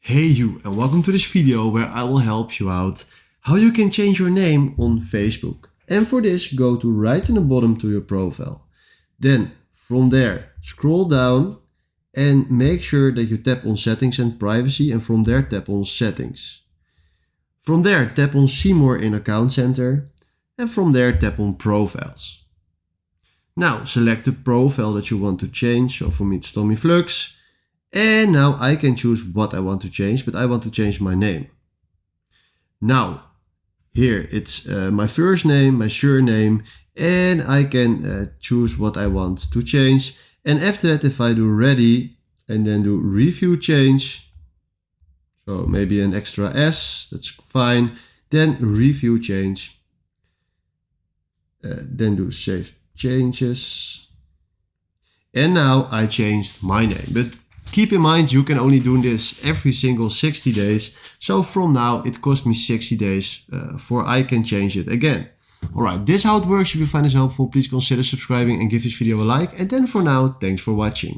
Hey you, and welcome to this video where I will help you out how you can change your name on Facebook. And for this, go to right in the bottom to your profile. Then from there, scroll down and make sure that you tap on settings and privacy, and from there tap on settings. From there tap on see more in account center, and from there tap on profiles. Now select the profile that you want to change. So for me it's Tommy Flux. And now I can choose what I want to change, but I want to change my name. Now, here it's my first name, my surname, and I can choose what I want to change. And after that, if I do ready and then do review change, so maybe an extra S, that's fine. Then review change, then do save changes. And now I changed my name. But keep in mind, you can only do this every single 60 days. So from now, it cost me 60 days before I can change it again. Alright, this is how it works. If you find this helpful, please consider subscribing and give this video a like. And then for now, thanks for watching.